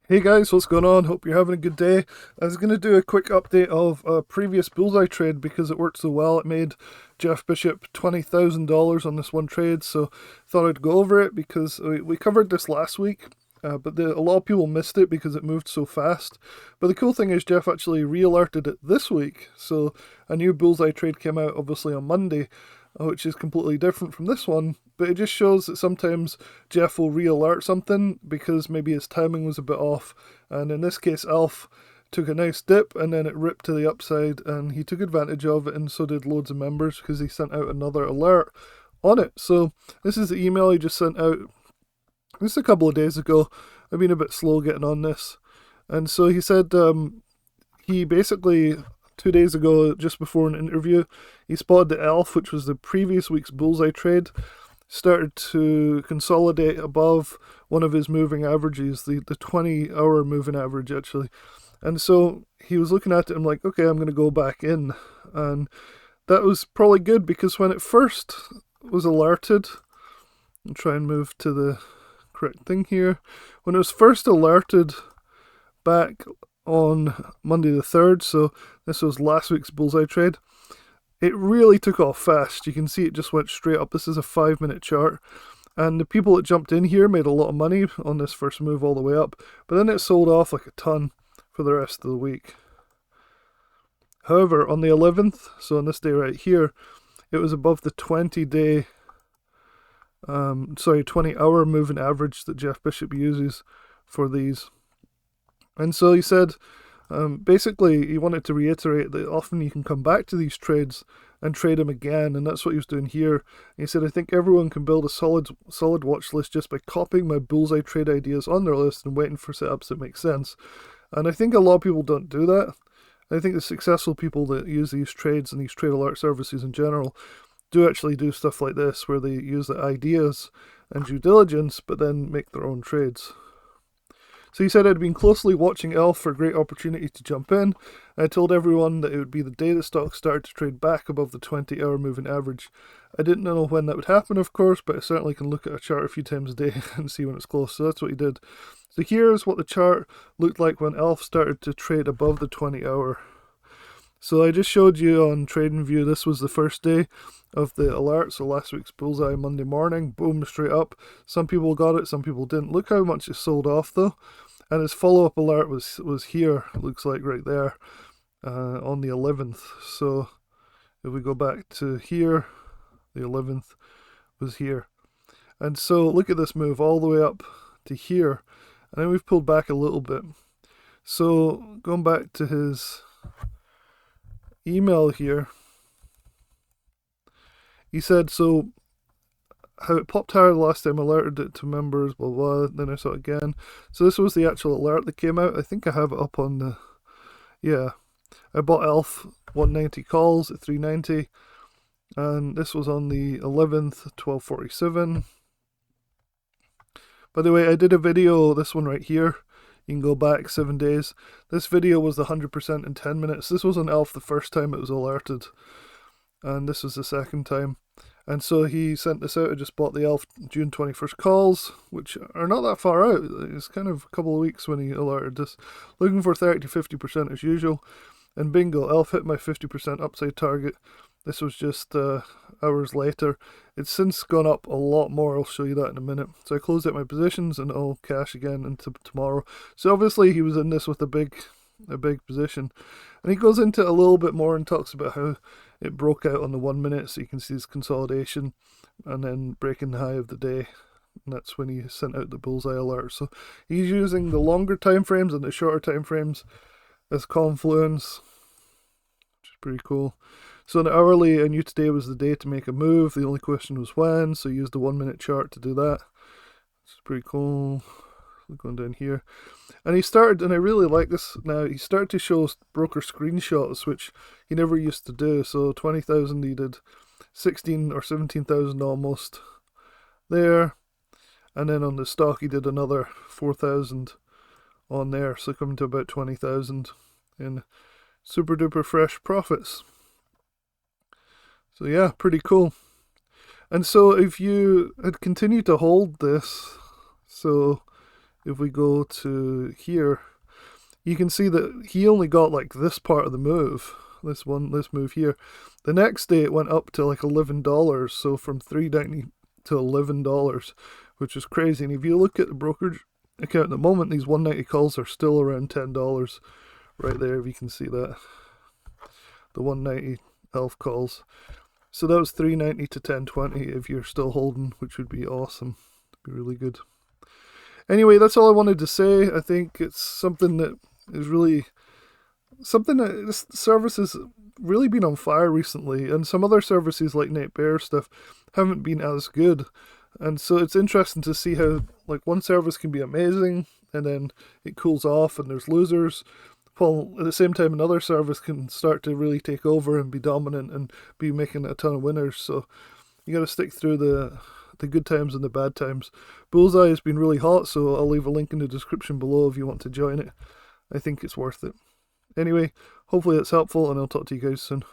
Hey guys, what's going on? Hope you're having a good day. I was going to do a quick update of a previous Bullseye trade because it worked so well. It made Jeff Bishop $20,000 on this one trade, so thought I'd go over it because we covered this last week, but a lot of people missed it because it moved so fast. But the cool thing is Jeff actually re-alerted it this week, so a new Bullseye trade came out obviously on Monday, which is completely different from this one. But it just shows that sometimes Jeff will re-alert something because maybe his timing was a bit off. And in this case, Alf took a nice dip and then it ripped to the upside, and he took advantage of it, and so did loads of members because he sent out another alert on it. So this is the email he just sent out just a couple of days ago. I've been a bit slow getting on this. And so he said he basically 2 days ago, just before an interview, he spotted the Elf, which was the previous week's Bullseye trade, started to consolidate above one of his moving averages, the 20-hour moving average, actually. And so he was looking at it and like, okay, I'm going to go back in. And that was probably good because when it first was alerted, I'll try and move to the correct thing here. When it was first alerted back on Monday the 3rd, so this was last week's Bullseye trade, it really took off fast. You can see it just went straight up. This is a 5 minute chart. And the people that jumped in here made a lot of money on this first move all the way up. But then it sold off like a ton for the rest of the week. However, on the 11th, so on this day right here, it was above the 20-hour moving average that Jeff Bishop uses for these. And so he said, basically, he wanted to reiterate that often you can come back to these trades and trade them again, and that's what he was doing here. And he said, I think everyone can build a solid watch list just by copying my Bullseye trade ideas on their list and waiting for setups that make sense. And I think a lot of people don't do that. I think the successful people that use these trades and these trade alert services in general do actually do stuff like this, where they use the ideas and due diligence, but then make their own trades. So he said I'd been closely watching ELF for a great opportunity to jump in. I told everyone that it would be the day the stock started to trade back above the 20-hour moving average. I didn't know when that would happen, of course, but I certainly can look at a chart a few times a day and see when it's close. So that's what he did. So here's what the chart looked like when ELF started to trade above the 20-hour. So I just showed you on TradingView, this was the first day of the alert. So last week's Bullseye Monday morning, boom, straight up. Some people got it, some people didn't. Look how much it sold off though. And his follow-up alert was here, it looks like right there, on the 11th. So if we go back to here, the 11th was here. And so look at this move all the way up to here. And then we've pulled back a little bit. So going back to his email here, he said, so how it popped higher the last time, alerted it to members, blah blah. Then I saw it again. So this was the actual alert that came out. I think I have it up on the. Yeah, I bought ELF 190 calls at 390, and this was on the 11th, 1247. By the way, I did a video, this one right here. You can go back 7 days. This video was the 100% in 10 minutes. This was on ELF the first time it was alerted, and this was the second time. And so he sent this out. I just bought the ELF June 21st calls, which are not that far out. It's kind of a couple of weeks when he alerted this. Looking for 30 to 50% as usual. And bingo, ELF hit my 50% upside target. This was just hours later. It's since gone up a lot more. I'll show you that in a minute. So I closed out my positions and I'll cash again into tomorrow. So obviously he was in this with a big position. And he goes into a little bit more and talks about how it broke out on the 1 minute, so you can see this consolidation and then breaking the high of the day. And that's when he sent out the Bullseye alert. So he's using the longer time frames and the shorter time frames as confluence, which is pretty cool. So in the hourly, I knew today was the day to make a move. The only question was when, so I used the 1 minute chart to do that. It's pretty cool. Going down here, and he started, and I really like this now, he started to show broker screenshots, which he never used to do. So 20,000, he did 16 or 17,000 almost there, and then on the stock he did another 4,000 on there, so coming to about 20,000 in super duper fresh profits. So yeah, pretty cool. And so if you had continued to hold this, so if we go to here, you can see that he only got like this part of the move. This move here. The next day it went up to like $11, so from $3.90 to $11, which is crazy. And if you look at the brokerage account at the moment, these 190 calls are still around $10 right there, if you can see that. The 190 elf calls. So that was $3.90 to $10.20 if you're still holding, which would be awesome. It'd be really good. Anyway, that's all I wanted to say. I think it's something that is really something that this service has really been on fire recently, and some other services like NetBear stuff haven't been as good. And so it's interesting to see how like one service can be amazing and then it cools off and there's losers, while at the same time another service can start to really take over and be dominant and be making a ton of winners. So you got to stick through the good times and the bad times. Bullseye has been really hot, so I'll leave a link in the description below if you want to join it. I think it's worth it. Anyway, hopefully it's helpful, and I'll talk to you guys soon.